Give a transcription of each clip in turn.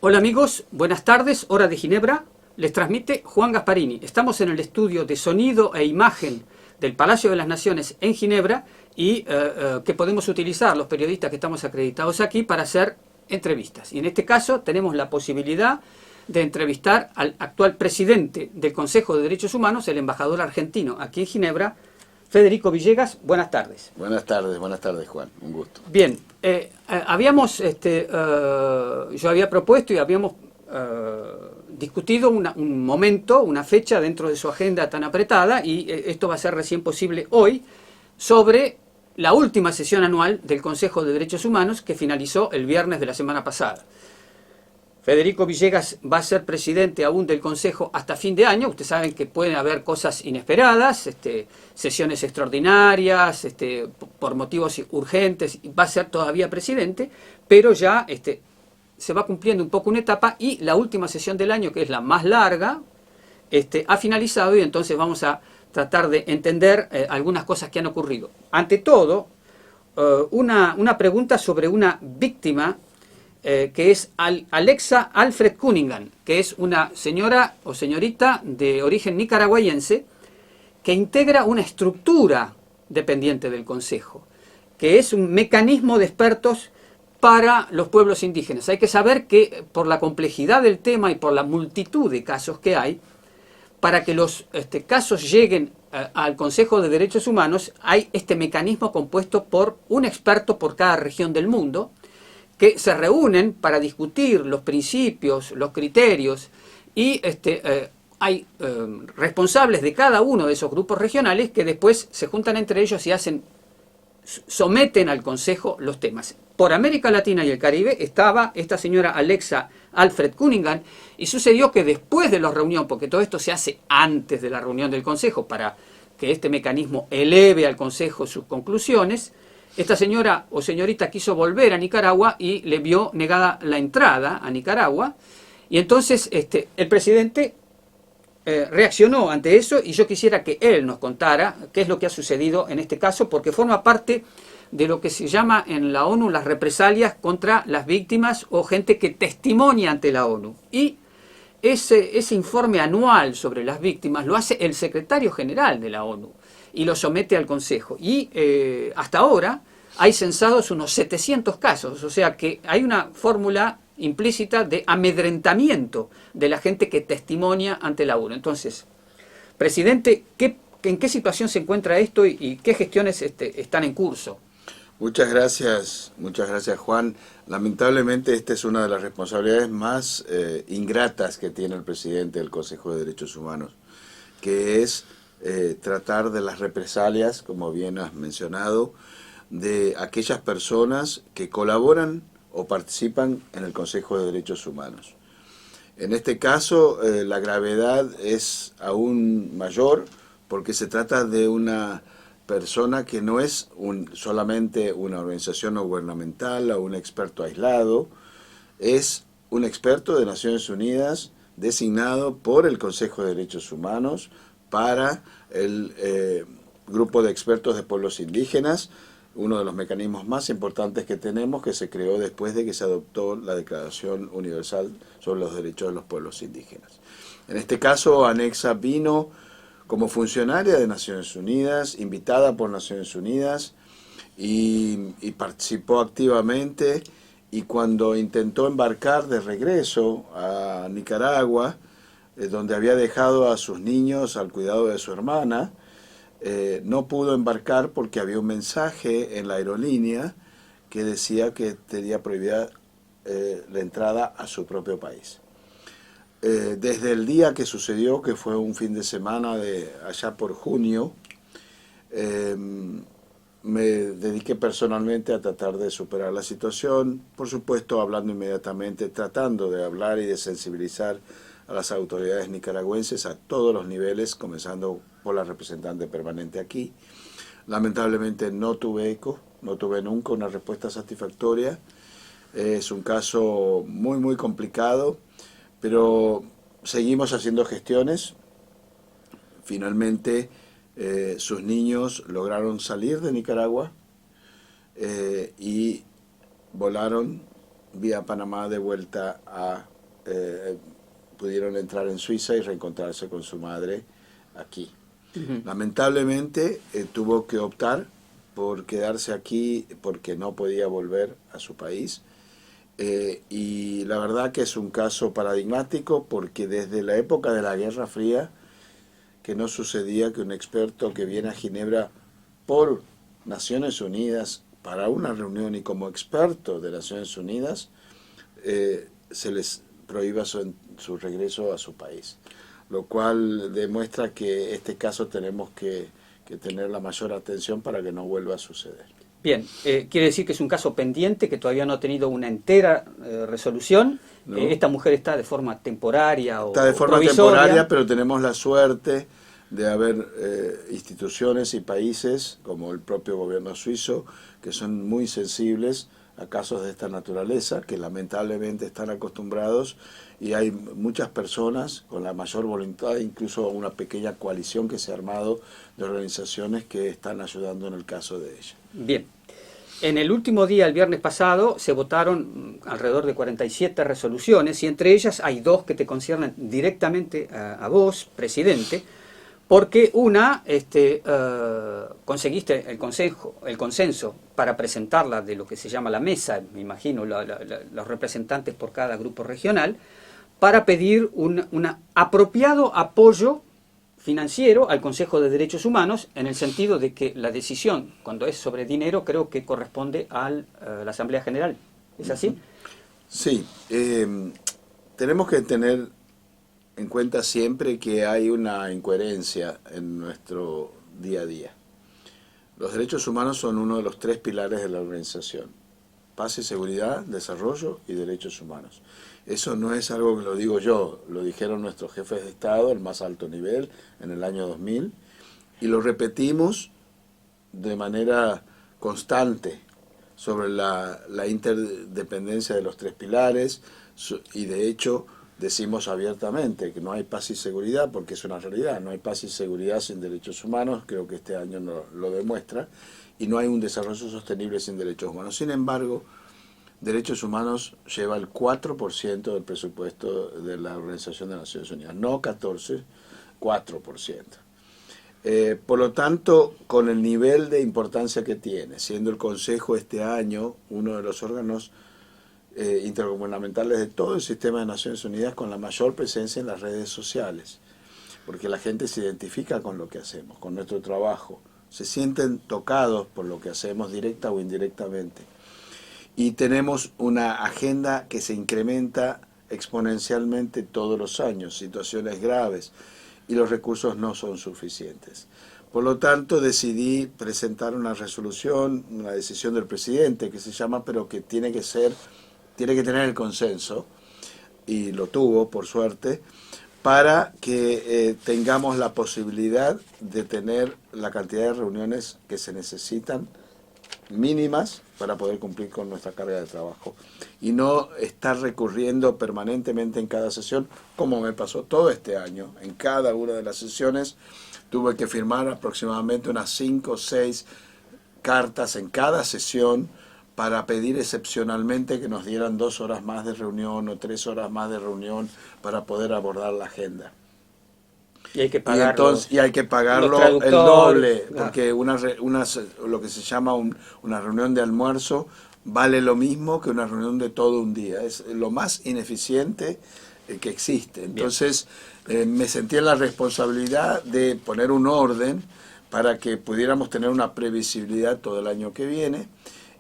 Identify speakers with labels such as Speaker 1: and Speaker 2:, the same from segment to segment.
Speaker 1: Hola amigos, buenas tardes, hora de Ginebra. Les transmite Juan Gasparini. Estamos en el estudio de sonido e imagen del Palacio de las Naciones en Ginebra y que podemos utilizar los periodistas que estamos acreditados aquí para hacer entrevistas. Y en este caso tenemos la posibilidad de entrevistar al actual presidente del Consejo de Derechos Humanos, el embajador argentino aquí en Ginebra, Federico Villegas. Buenas tardes.
Speaker 2: Buenas tardes Juan, un gusto.
Speaker 1: Bien, yo había propuesto y habíamos discutido un momento, una fecha dentro de su agenda tan apretada, y esto va a ser recién posible hoy, sobre la última sesión anual del Consejo de Derechos Humanos que finalizó el viernes de la semana pasada. Federico Villegas va a ser presidente aún del Consejo hasta fin de año. Ustedes saben que pueden haber cosas inesperadas, sesiones extraordinarias, por motivos urgentes, va a ser todavía presidente, pero ya se va cumpliendo un poco una etapa y la última sesión del año, que es la más larga, ha finalizado y entonces vamos a tratar de entender algunas cosas que han ocurrido. Ante todo, una pregunta sobre una víctima que es Alexa Alfred Cunningham, que es una señora o señorita de origen nicaragüense que integra una estructura dependiente del Consejo, que es un mecanismo de expertos para los pueblos indígenas. Hay que saber que por la complejidad del tema y por la multitud de casos que hay, para que los casos lleguen al Consejo de Derechos Humanos, hay este mecanismo compuesto por un experto por cada región del mundo, que se reúnen para discutir los principios, los criterios, y hay responsables de cada uno de esos grupos regionales que después se juntan entre ellos y someten al Consejo los temas. Por América Latina y el Caribe estaba esta señora Alexa Alfred Cunningham, y sucedió que después de la reunión, porque todo esto se hace antes de la reunión del Consejo para que este mecanismo eleve al Consejo sus conclusiones, esta señora o señorita quiso volver a Nicaragua y le vio negada la entrada a Nicaragua, y entonces el presidente reaccionó ante eso, y yo quisiera que él nos contara qué es lo que ha sucedido en este caso, porque forma parte de lo que se llama en la ONU las represalias contra las víctimas o gente que testimonia ante la ONU. Y ese informe anual sobre las víctimas lo hace el secretario general de la ONU y lo somete al Consejo. Y hasta ahora hay censados unos 700 casos, o sea que hay una fórmula implícita de amedrentamiento de la gente que testimonia ante la ONU. Entonces, presidente, ¿en qué situación se encuentra esto y qué gestiones están en curso?
Speaker 2: Muchas gracias Juan. Lamentablemente esta es una de las responsabilidades más ingratas que tiene el presidente del Consejo de Derechos Humanos, que es tratar de las represalias, como bien has mencionado, de aquellas personas que colaboran o participan en el Consejo de Derechos Humanos. En este caso, la gravedad es aún mayor porque se trata de una persona que no es solamente una organización no gubernamental o un experto aislado, es un experto de Naciones Unidas designado por el Consejo de Derechos Humanos para el grupo de expertos de pueblos indígenas, uno de los mecanismos más importantes que tenemos, que se creó después de que se adoptó la Declaración Universal sobre los Derechos de los Pueblos Indígenas. En este caso, Alexa vino como funcionaria de Naciones Unidas, invitada por Naciones Unidas, y participó activamente, y cuando intentó embarcar de regreso a Nicaragua, donde había dejado a sus niños al cuidado de su hermana, no pudo embarcar porque había un mensaje en la aerolínea que decía que tenía prohibida la entrada a su propio país. Desde el día que sucedió, que fue un fin de semana de allá por junio, me dediqué personalmente a tratar de superar la situación, por supuesto hablando inmediatamente, tratando de hablar y de sensibilizar a las autoridades nicaragüenses a todos los niveles, comenzando por la representante permanente aquí. Lamentablemente no tuve eco, no tuve nunca una respuesta satisfactoria. Es un caso muy complicado, pero seguimos haciendo gestiones. Finalmente sus niños lograron salir de Nicaragua y volaron vía Panamá de vuelta a pudieron entrar en Suiza y reencontrarse con su madre aquí.
Speaker 1: Ujú.
Speaker 2: Lamentablemente tuvo que optar por quedarse aquí porque no podía volver a su país. Y la verdad que es un caso paradigmático porque desde la época de la Guerra Fría, que no sucedía que un experto que viene a Ginebra por Naciones Unidas para una reunión y como experto de Naciones Unidas, se les prohíba su regreso a su país. Lo cual demuestra que este caso tenemos que tener la mayor atención para que no vuelva a suceder.
Speaker 1: Bien, quiere decir que es un caso pendiente que todavía no ha tenido una entera resolución.
Speaker 2: ¿No?
Speaker 1: Esta mujer está de forma temporaria o
Speaker 2: Está de forma
Speaker 1: provisoria.
Speaker 2: temporaria, pero tenemos la suerte de haber instituciones y países, como el propio gobierno suizo, que son muy sensibles a casos de esta naturaleza, que lamentablemente están acostumbrados, y hay muchas personas con la mayor voluntad, incluso una pequeña coalición que se ha armado de organizaciones que están ayudando en el caso de ella.
Speaker 1: Bien. En el último día, el viernes pasado, se votaron alrededor de 47 resoluciones y entre ellas hay dos que te conciernen directamente a vos, presidente, porque una, conseguiste el consenso para presentarla de lo que se llama la mesa, me imagino, los representantes por cada grupo regional, para pedir un apropiado apoyo financiero al Consejo de Derechos Humanos, en el sentido de que la decisión, cuando es sobre dinero, creo que corresponde a la Asamblea General. ¿Es así?
Speaker 2: Sí, tenemos que tener en cuenta siempre que hay una incoherencia en nuestro día a día. Los derechos humanos son uno de los tres pilares de la organización: paz y seguridad, desarrollo y derechos humanos. Eso no es algo que lo digo yo, lo dijeron nuestros jefes de Estado al más alto nivel en el año 2000 y lo repetimos de manera constante sobre la interdependencia de los tres pilares, y de hecho decimos abiertamente que no hay paz y seguridad, porque es una realidad, no hay paz y seguridad sin derechos humanos, creo que este año lo demuestra, y no hay un desarrollo sostenible sin derechos humanos. Sin embargo, derechos humanos lleva el 4% del presupuesto de la Organización de Naciones Unidas, no 14%, 4%. Por lo tanto, con el nivel de importancia que tiene, siendo el Consejo este año uno de los órganos intergubernamentales de todo el sistema de Naciones Unidas con la mayor presencia en las redes sociales, porque la gente se identifica con lo que hacemos, con nuestro trabajo, se sienten tocados por lo que hacemos directa o indirectamente. Y tenemos una agenda que se incrementa exponencialmente todos los años, situaciones graves, y los recursos no son suficientes. Por lo tanto, decidí presentar una resolución, una decisión del presidente que se llama, pero que tiene que tener el consenso, y lo tuvo, por suerte, para que tengamos la posibilidad de tener la cantidad de reuniones que se necesitan, mínimas, para poder cumplir con nuestra carga de trabajo y no estar recurriendo permanentemente en cada sesión, como me pasó todo este año. En cada una de las sesiones tuve que firmar aproximadamente unas 5 o 6 cartas en cada sesión para pedir excepcionalmente que nos dieran 2 horas más de reunión o 3 horas más de reunión para poder abordar la agenda.
Speaker 1: Y hay que pagar
Speaker 2: y hay que pagarlo el doble, porque lo que se llama una reunión de almuerzo vale lo mismo que una reunión de todo un día. Es lo más ineficiente que existe. Entonces me sentí en la responsabilidad de poner un orden para que pudiéramos tener una previsibilidad todo el año que viene.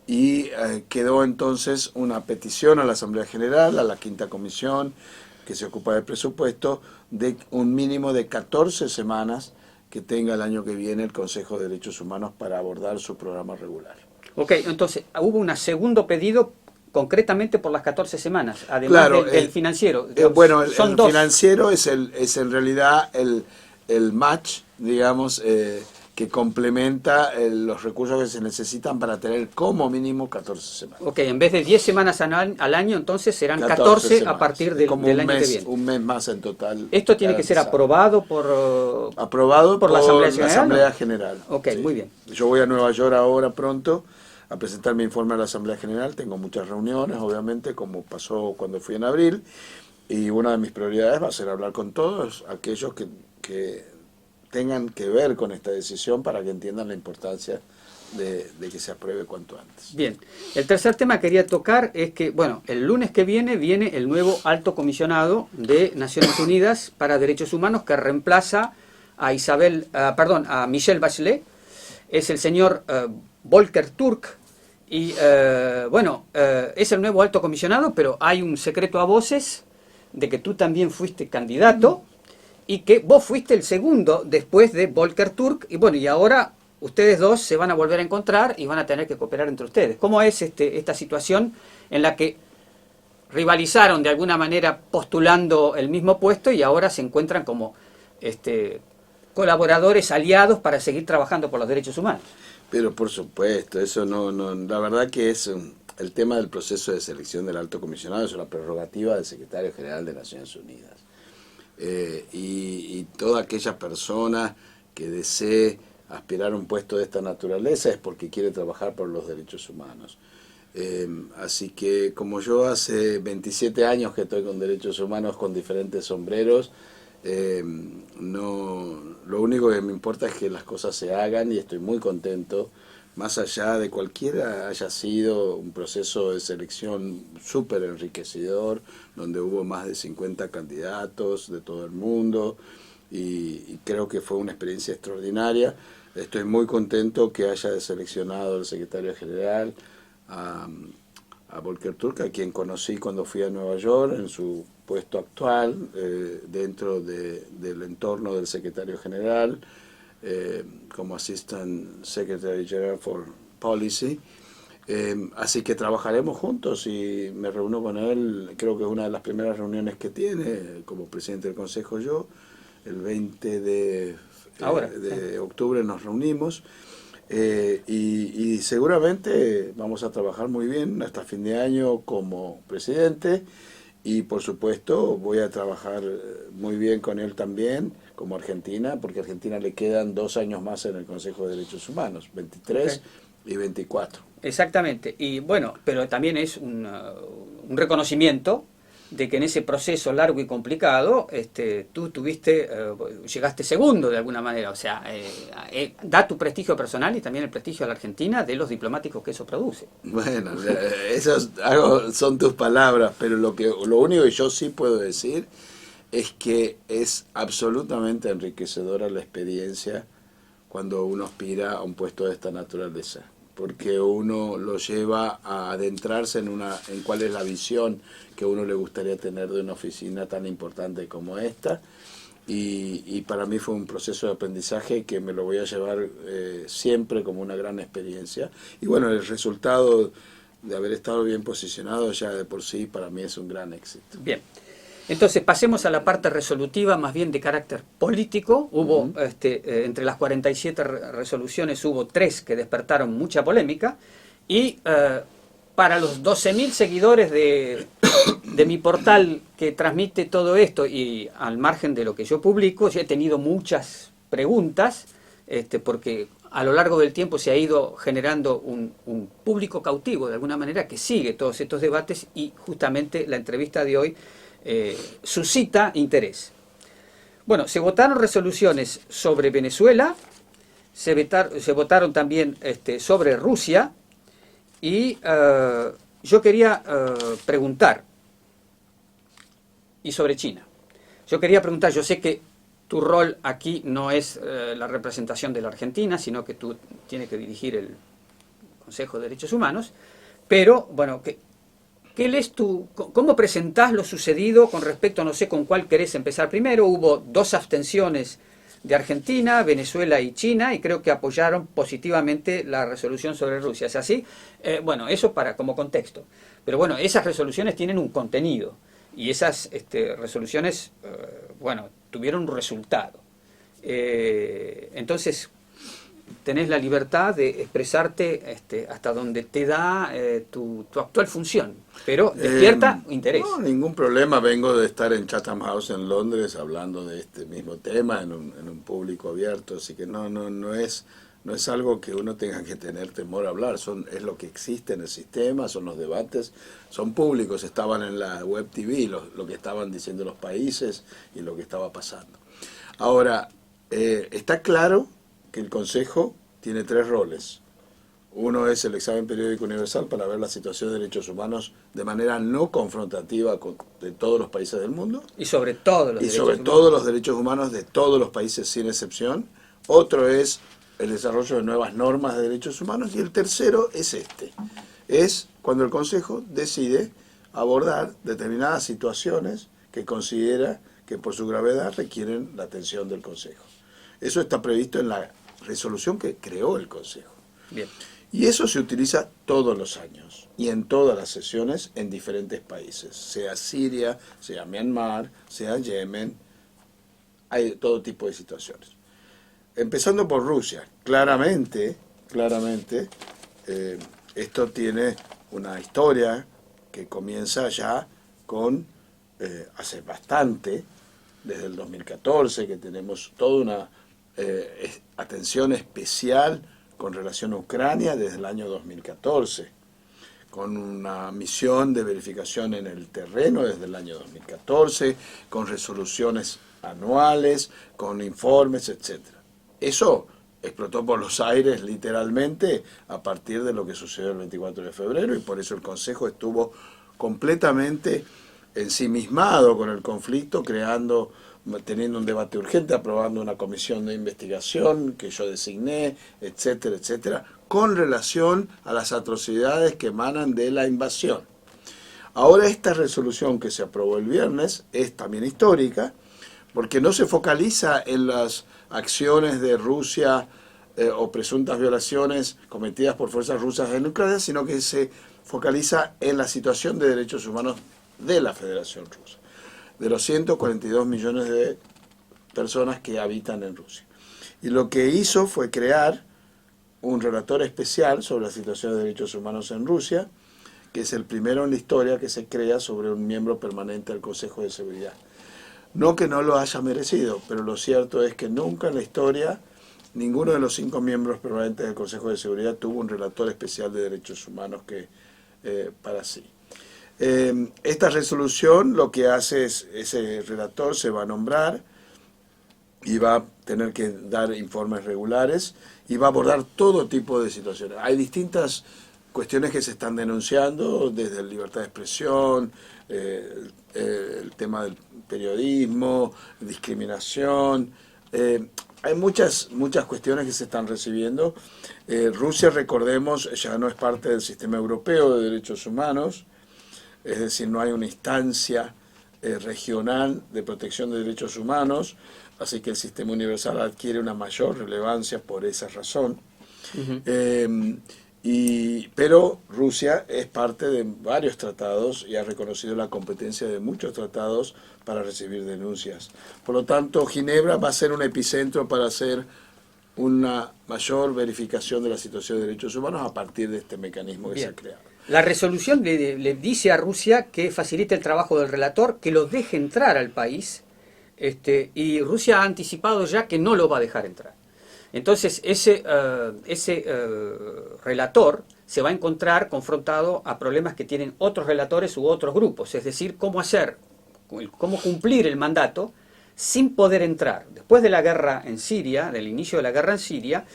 Speaker 2: Y quedó entonces una petición a la Asamblea General, a la Quinta Comisión, que se ocupa del presupuesto, de un mínimo de 14 semanas que tenga el año que viene el Consejo de Derechos Humanos para abordar su programa regular.
Speaker 1: Ok, entonces hubo un segundo pedido concretamente por las 14 semanas, además del financiero.
Speaker 2: Bueno, el
Speaker 1: dos.
Speaker 2: Financiero es en realidad el match, digamos, que complementa los recursos que se necesitan para tener como mínimo 14 semanas.
Speaker 1: Ok, en vez de 10 semanas al año, entonces serán 14
Speaker 2: semanas,
Speaker 1: a partir del año que viene.
Speaker 2: Un mes más en total.
Speaker 1: ¿Esto tiene que ser aprobado por
Speaker 2: la
Speaker 1: Asamblea
Speaker 2: Asamblea General?
Speaker 1: Ok,
Speaker 2: sí.
Speaker 1: Muy bien.
Speaker 2: Yo voy a Nueva York ahora pronto a presentar mi informe a la Asamblea General. Tengo muchas reuniones, obviamente, como pasó cuando fui en abril. Y una de mis prioridades va a ser hablar con todos aquellos que tengan que ver con esta decisión para que entiendan la importancia de que se apruebe cuanto antes.
Speaker 1: Bien, el tercer tema que quería tocar es que, bueno, el lunes que viene el nuevo alto comisionado de Naciones Unidas para Derechos Humanos que reemplaza a Michelle Bachelet. Es el señor Volker Turk y, es el nuevo alto comisionado, pero hay un secreto a voces de que tú también fuiste candidato y que vos fuiste el segundo después de Volker Turk y bueno, y ahora ustedes dos se van a volver a encontrar y van a tener que cooperar entre ustedes. ¿Cómo es esta situación en la que rivalizaron de alguna manera postulando el mismo puesto y ahora se encuentran como colaboradores aliados para seguir trabajando por los derechos humanos?
Speaker 2: Pero por supuesto, eso la verdad que es el tema del proceso de selección del alto comisionado, es una prerrogativa del secretario general de Naciones Unidas. Y toda aquella persona que desee aspirar a un puesto de esta naturaleza es porque quiere trabajar por los derechos humanos. Así que como yo hace 27 años que estoy con derechos humanos con diferentes sombreros, lo único que me importa es que las cosas se hagan y estoy muy contento, más allá de cualquiera haya sido un proceso de selección súper enriquecedor, donde hubo más de 50 candidatos de todo el mundo y creo que fue una experiencia extraordinaria. Estoy muy contento que haya seleccionado el secretario general a Volker Turk, a quien conocí cuando fui a Nueva York en su puesto actual, dentro del entorno del secretario general, como Assistant Secretary General for Policy. Así que trabajaremos juntos y me reúno con él, creo que es una de las primeras reuniones que tiene como presidente del Consejo yo, el 20 de octubre nos reunimos. Y seguramente vamos a trabajar muy bien hasta fin de año como presidente y por supuesto voy a trabajar muy bien con él también como Argentina, porque a Argentina le quedan 2 años más en el Consejo de Derechos Humanos, 23 y 24.
Speaker 1: Exactamente, y bueno, pero también es un reconocimiento de que en ese proceso largo y complicado tú llegaste segundo de alguna manera, o sea, da tu prestigio personal y también el prestigio a la Argentina de los diplomáticos que eso produce.
Speaker 2: Bueno, son tus palabras, pero lo único que yo sí puedo decir es que es absolutamente enriquecedora la experiencia cuando uno aspira a un puesto de esta naturaleza, porque uno lo lleva a adentrarse en cuál es la visión que a uno le gustaría tener de una oficina tan importante como esta, y para mí fue un proceso de aprendizaje que me lo voy a llevar siempre como una gran experiencia, y bueno, el resultado de haber estado bien posicionado ya de por sí para mí es un gran éxito.
Speaker 1: Bien. Entonces pasemos a la parte resolutiva, más bien de carácter político. Hubo, entre las 47 resoluciones, hubo 3 que despertaron mucha polémica. Y para los 12.000 seguidores de mi portal que transmite todo esto, y al margen de lo que yo publico, yo he tenido muchas preguntas, porque a lo largo del tiempo se ha ido generando un público cautivo, de alguna manera, que sigue todos estos debates, y justamente la entrevista de hoy suscita interés. Bueno, se votaron resoluciones sobre Venezuela, se votaron también sobre Rusia, y yo quería preguntar, y sobre China. Yo quería preguntar, yo sé que tu rol aquí no es la representación de la Argentina, sino que tú tienes que dirigir el Consejo de Derechos Humanos, pero bueno, ¿qué lees tú? ¿Cómo presentás lo sucedido con respecto, no sé con cuál querés empezar primero? Hubo 2 abstenciones de Argentina, Venezuela y China, y creo que apoyaron positivamente la resolución sobre Rusia. ¿Es así? Bueno, eso como contexto. Pero bueno, esas resoluciones tienen un contenido, y esas resoluciones, tuvieron un resultado. Entonces, tenés la libertad de expresarte hasta donde te da tu actual función, pero despierta interés.
Speaker 2: No, ningún problema, vengo de estar en Chatham House en Londres hablando de este mismo tema en un público abierto, así que no es no es algo que uno tenga que tener temor a hablar, es lo que existe en el sistema, son los debates, son públicos, estaban en la web TV, lo que estaban diciendo los países y lo que estaba pasando. Ahora, está claro que el Consejo tiene 3 roles. Uno es el examen periódico universal para ver la situación de derechos humanos de manera no confrontativa de todos los países del mundo.
Speaker 1: Y sobre todo
Speaker 2: todos los derechos humanos de todos los países sin excepción. Otro es el desarrollo de nuevas normas de derechos humanos. Y el tercero es es cuando el Consejo decide abordar determinadas situaciones que considera que por su gravedad requieren la atención del Consejo. Eso está previsto en la resolución que creó el Consejo.
Speaker 1: Bien.
Speaker 2: Y eso se utiliza todos los años y en todas las sesiones en diferentes países, sea Siria, sea Myanmar, sea Yemen, hay todo tipo de situaciones. Empezando por Rusia, claramente, esto tiene una historia que comienza ya con, hace bastante, desde el 2014, que tenemos toda una atención especial con relación a Ucrania desde el año 2014, con una misión de verificación en el terreno desde el año 2014, con resoluciones anuales, con informes, etc. Eso explotó por los aires literalmente a partir de lo que sucedió el 24 de febrero y por eso el Consejo estuvo completamente ensimismado con el conflicto, teniendo un debate urgente, aprobando una comisión de investigación que yo designé, etcétera, etcétera, con relación a las atrocidades que emanan de la invasión. Ahora esta resolución que se aprobó el viernes es también histórica, porque no se focaliza en las acciones de Rusia o presuntas violaciones cometidas por fuerzas rusas en Ucrania, sino que se focaliza en la situación de derechos humanos de la Federación Rusa, de los 142 millones de personas que habitan en Rusia. Y lo que hizo fue crear un relator especial sobre la situación de derechos humanos en Rusia, que es el primero en la historia que se crea sobre un miembro permanente del Consejo de Seguridad. No que no lo haya merecido, pero lo cierto es que nunca en la historia ninguno de los 5 miembros permanentes del Consejo de Seguridad tuvo un relator especial de derechos humanos para sí. Esta resolución lo que hace es, ese relator se va a nombrar y va a tener que dar informes regulares y va a abordar todo tipo de situaciones. Hay distintas cuestiones que se están denunciando, desde la libertad de expresión, el tema del periodismo, discriminación. Hay muchas cuestiones que se están recibiendo. Rusia, recordemos, ya no es parte del sistema europeo de derechos humanos, es decir, no hay una instancia regional de protección de derechos humanos, así que el sistema universal adquiere una mayor relevancia por esa razón. Pero Rusia es parte de varios tratados y ha reconocido la competencia de muchos tratados para recibir denuncias. Por lo tanto, Ginebra va a ser un epicentro para hacer una mayor verificación de la situación de derechos humanos a partir de este mecanismo que se ha creado.
Speaker 1: La resolución le dice a Rusia que facilite el trabajo del relator, que lo deje entrar al país, y Rusia ha anticipado ya que no lo va a dejar entrar. Entonces ese relator se va a encontrar confrontado a problemas que tienen otros relatores u otros grupos, es decir, cómo cumplir el mandato sin poder entrar. Después de la guerra en Siria, del inicio de la guerra en Siria,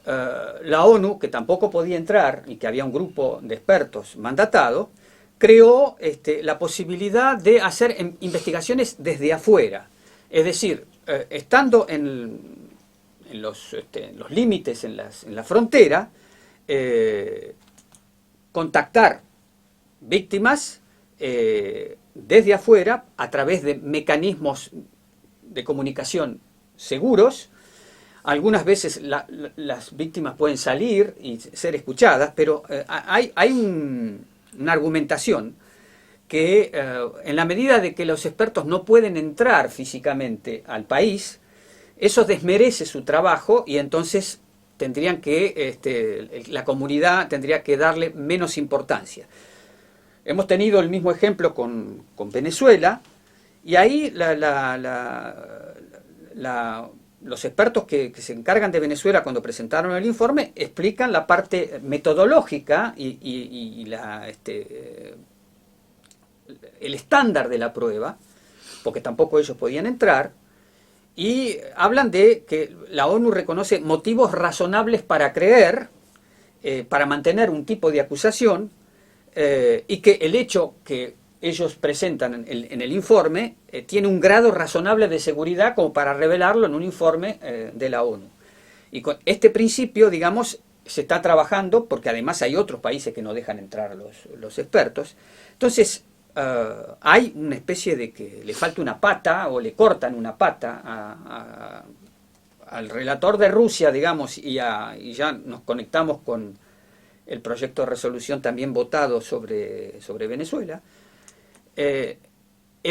Speaker 1: la ONU, que tampoco podía entrar y que había un grupo de expertos mandatado, creó la posibilidad de hacer investigaciones desde afuera. Es decir, estando en los límites, en la frontera, contactar víctimas desde afuera a través de mecanismos de comunicación seguros. Algunas veces las víctimas pueden salir y ser escuchadas, pero hay una argumentación que en la medida de que los expertos no pueden entrar físicamente al país, eso desmerece su trabajo y entonces la comunidad tendría que darle menos importancia. Hemos tenido el mismo ejemplo con Venezuela, y ahí la los expertos que se encargan de Venezuela cuando presentaron el informe explican la parte metodológica y el estándar de la prueba, porque tampoco ellos podían entrar, y hablan de que la ONU reconoce motivos razonables para creer, para mantener un tipo de acusación, y que el hecho que ellos presentan en el informe tiene un grado razonable de seguridad como para revelarlo en un informe de la ONU. Y con este principio, digamos, se está trabajando, porque además hay otros países que no dejan entrar a los expertos. Entonces, hay una especie de que le falta una pata o le cortan una pata al relator de Rusia, digamos, y ya nos conectamos con el proyecto de resolución también votado sobre Venezuela. El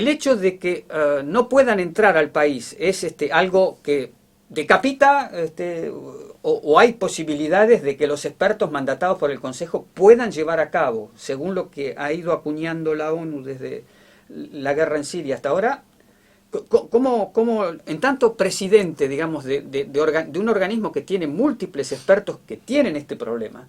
Speaker 1: hecho de que no puedan entrar al país es algo que decapita o hay posibilidades de que los expertos mandatados por el Consejo puedan llevar a cabo, según lo que ha ido acuñando la ONU desde la guerra en Siria hasta ahora, como en tanto presidente, digamos, de un organismo que tiene múltiples expertos que tienen este problema,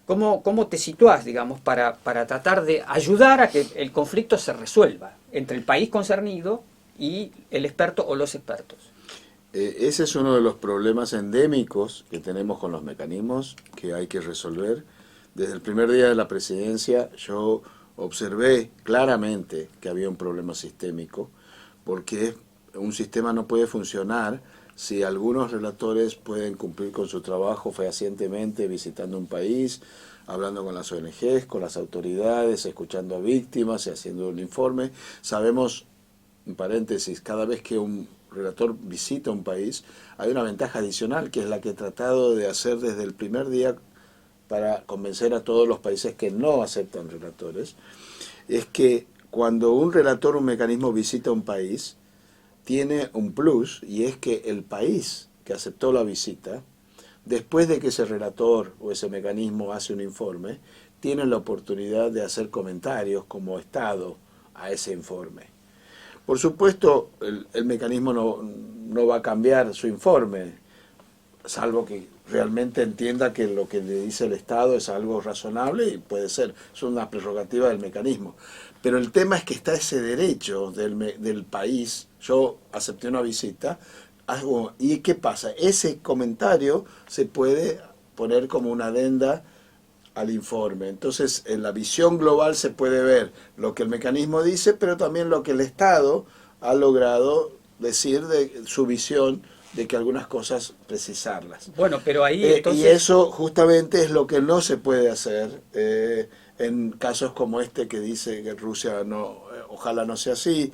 Speaker 1: ¿cómo te situás, digamos, para tratar de ayudar a que el conflicto se resuelva entre el país concernido y el experto o los expertos?
Speaker 2: Ese es uno de los problemas endémicos que tenemos con los mecanismos que hay que resolver. Desde el primer día de la presidencia yo observé claramente que había un problema sistémico, porque un sistema no puede funcionar si algunos relatores pueden cumplir con su trabajo fehacientemente visitando un país, hablando con las ONGs, con las autoridades, escuchando a víctimas y haciendo un informe. Sabemos, en paréntesis, cada vez que un relator visita un país, hay una ventaja adicional, que es la que he tratado de hacer desde el primer día para convencer a todos los países que no aceptan relatores, es que cuando un relator, un mecanismo visita un país, tiene un plus, y es que el país que aceptó la visita, después de que ese relator o ese mecanismo hace un informe, tiene la oportunidad de hacer comentarios como Estado a ese informe. Por supuesto, el mecanismo no va a cambiar su informe, salvo que realmente entienda que lo que le dice el Estado es algo razonable, y puede ser, es una prerrogativa del mecanismo. Pero el tema es que está ese derecho del país. Yo acepté una visita, ¿y qué pasa? Ese comentario se puede poner como una adenda al informe. Entonces, en la visión global se puede ver lo que el mecanismo dice, pero también lo que el Estado ha logrado decir de su visión, de que algunas cosas precisarlas.
Speaker 1: Bueno, pero ahí entonces...
Speaker 2: Y eso justamente es lo que no se puede hacer en casos como este, que dice que Rusia ojalá no sea así.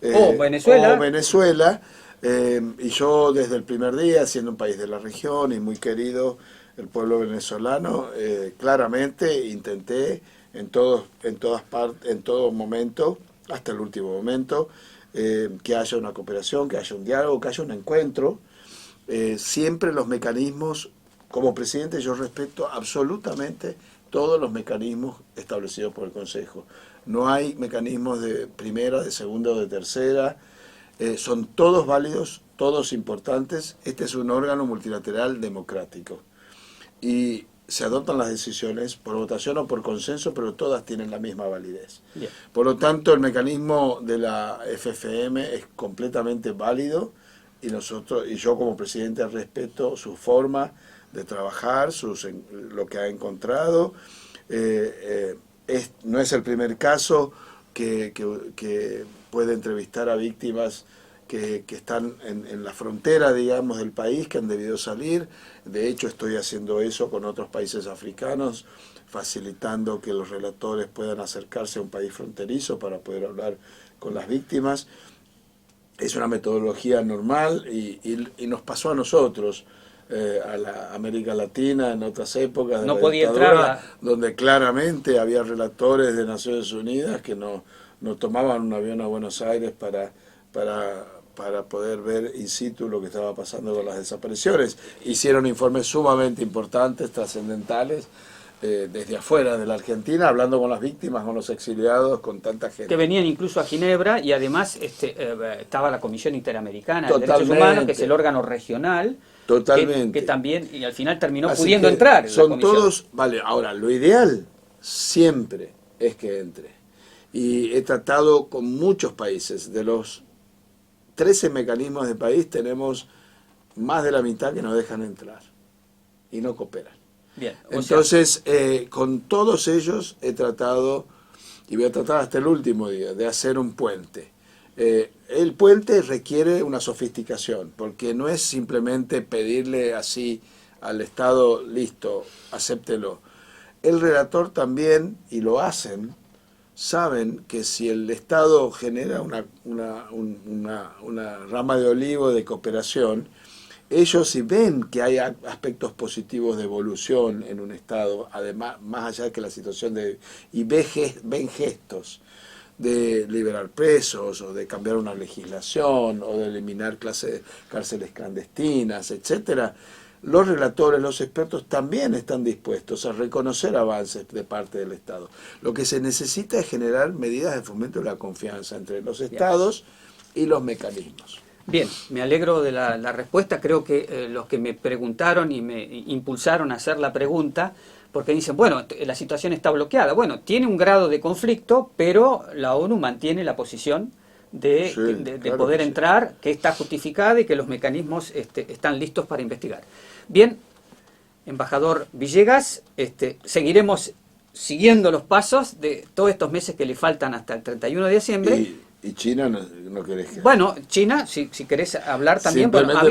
Speaker 1: O Venezuela.
Speaker 2: O Venezuela. Y yo desde el primer día, siendo un país de la región y muy querido el pueblo venezolano, claramente intenté en todas partes, en todo momento, hasta el último momento, que haya una cooperación, que haya un diálogo, que haya un encuentro. Siempre los mecanismos, como presidente yo respeto absolutamente todos los mecanismos establecidos por el Consejo. No hay mecanismos de primera, de segunda o de tercera. Son todos válidos, todos importantes. Este es un órgano multilateral democrático. Y se adoptan las decisiones por votación o por consenso, pero todas tienen la misma validez. Bien. Por lo tanto, el mecanismo de la FFM es completamente válido, y yo como presidente respeto su forma de trabajar, lo que ha encontrado. No es el primer caso que puede entrevistar a víctimas que están en la frontera, digamos, del país, que han debido salir. De hecho, estoy haciendo eso con otros países africanos, facilitando que los relatores puedan acercarse a un país fronterizo para poder hablar con las víctimas. Es una metodología normal y nos pasó a nosotros, a la América Latina, en otras épocas de
Speaker 1: no
Speaker 2: la
Speaker 1: podía
Speaker 2: dictadura,
Speaker 1: entrar
Speaker 2: donde claramente había relatores de Naciones Unidas que no tomaban un avión a Buenos Aires para poder ver in situ lo que estaba pasando con las desapariciones. Hicieron informes sumamente importantes, trascendentales, desde afuera de la Argentina, hablando con las víctimas, con los exiliados, con tanta gente.
Speaker 1: Que venían incluso a Ginebra y además estaba la Comisión Interamericana de
Speaker 2: Totalmente.
Speaker 1: Derechos Humanos, que es el órgano regional,
Speaker 2: Totalmente.
Speaker 1: que también, y al final terminó
Speaker 2: Así
Speaker 1: pudiendo
Speaker 2: que
Speaker 1: entrar en la
Speaker 2: son
Speaker 1: comisión.
Speaker 2: todos, vale, ahora, lo ideal siempre es que entre. Y he tratado con muchos países, de los 13 mecanismos de país tenemos más de la mitad que no dejan entrar y no cooperan.
Speaker 1: Bien,
Speaker 2: Entonces, con todos ellos he tratado, y voy a tratar hasta el último día, de hacer un puente. El puente requiere una sofisticación, porque no es simplemente pedirle así al Estado, listo, acéptelo. El relator también, y lo hacen, saben que si el Estado genera una rama de olivo de cooperación, ellos si ven que hay aspectos positivos de evolución en un Estado, además, más allá de que la situación y ven gestos de liberar presos, o de cambiar una legislación, o de eliminar cárceles clandestinas, etcétera, los relatores, los expertos también están dispuestos a reconocer avances de parte del Estado. Lo que se necesita es generar medidas de fomento de la confianza entre los Estados y los mecanismos.
Speaker 1: Bien, me alegro de la respuesta. Creo que los que me preguntaron y me impulsaron a hacer la pregunta, porque dicen, bueno, la situación está bloqueada. Bueno, tiene un grado de conflicto, pero la ONU mantiene la posición de
Speaker 2: Claro
Speaker 1: poder
Speaker 2: que sí.
Speaker 1: entrar, que está justificada y que los mecanismos están listos para investigar. Bien, embajador Villegas, seguiremos siguiendo los pasos de todos estos meses que le faltan hasta el 31 de diciembre.
Speaker 2: ¿Y China no querés que...?
Speaker 1: Bueno, China, si querés hablar también, bueno,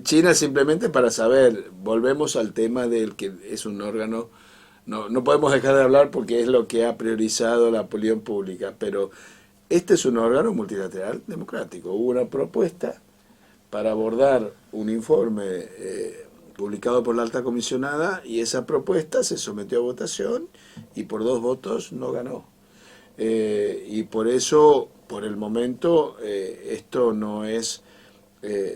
Speaker 2: China simplemente para saber, volvemos al tema del que es un órgano, no podemos dejar de hablar porque es lo que ha priorizado la opinión pública, pero este es un órgano multilateral democrático. Hubo una propuesta para abordar un informe publicado por la alta comisionada y esa propuesta se sometió a votación y por 2 votos no ganó. Y por eso, por el momento, esto no es,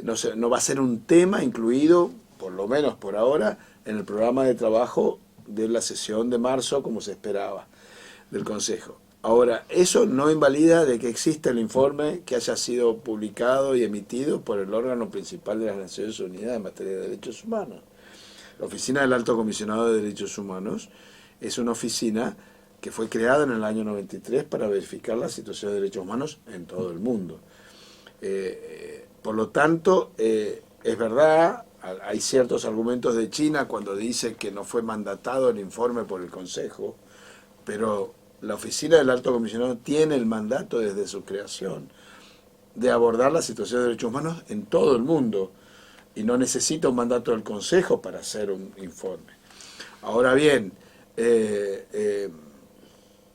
Speaker 2: no va a ser un tema incluido, por lo menos por ahora, en el programa de trabajo de la sesión de marzo, como se esperaba, del Consejo. Ahora, eso no invalida de que exista el informe que haya sido publicado y emitido por el órgano principal de las Naciones Unidas en materia de derechos humanos. La Oficina del Alto Comisionado de Derechos Humanos es una oficina que fue creada en el año 93 para verificar la situación de derechos humanos en todo el mundo. Por lo tanto, es verdad, hay ciertos argumentos de China cuando dice que no fue mandatado el informe por el Consejo, pero la Oficina del Alto Comisionado tiene el mandato desde su creación de abordar la situación de derechos humanos en todo el mundo y no necesita un mandato del Consejo para hacer un informe. Ahora bien,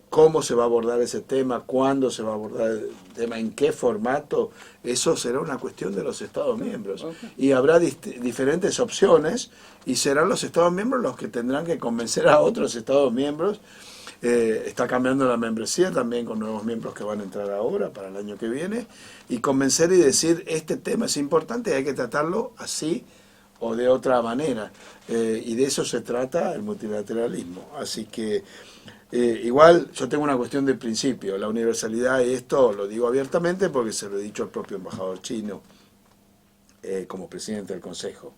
Speaker 2: ¿cómo se va a abordar ese tema? ¿Cuándo se va a abordar el tema? ¿En qué formato? Eso será una cuestión de los Estados miembros. Y habrá diferentes opciones y serán los Estados miembros los que tendrán que convencer a otros Estados miembros. Está cambiando la membresía también con nuevos miembros que van a entrar ahora para el año que viene y convencer y decir este tema es importante y hay que tratarlo así o de otra manera. Y de eso se trata el multilateralismo. Así que igual yo tengo una cuestión de principio, la universalidad, y esto lo digo abiertamente porque se lo he dicho al propio embajador chino como presidente del Consejo.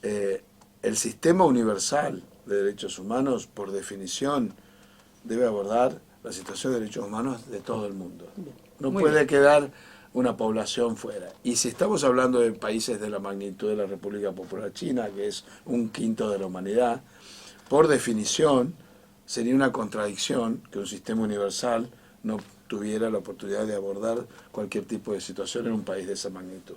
Speaker 2: El sistema universal de derechos humanos, por definición, debe abordar la situación de derechos humanos de todo el mundo. No puede quedar una población fuera. Y si estamos hablando de países de la magnitud de la República Popular China, que es 1/5 de la humanidad, por definición sería una contradicción que un sistema universal no tuviera la oportunidad de abordar cualquier tipo de situación en un país de esa magnitud.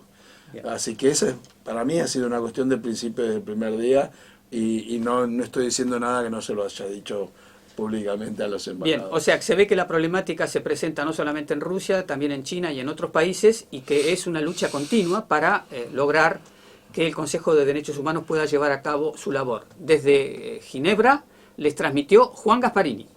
Speaker 2: Así que esa para mí ha sido una cuestión de principio desde el primer día y no estoy diciendo nada que no se lo haya dicho públicamente a los embajadores.
Speaker 1: Bien, o sea, que se ve que la problemática se presenta no solamente en Rusia, también en China y en otros países, y que es una lucha continua para lograr que el Consejo de Derechos Humanos pueda llevar a cabo su labor. Desde Ginebra les transmitió Juan Gasparini.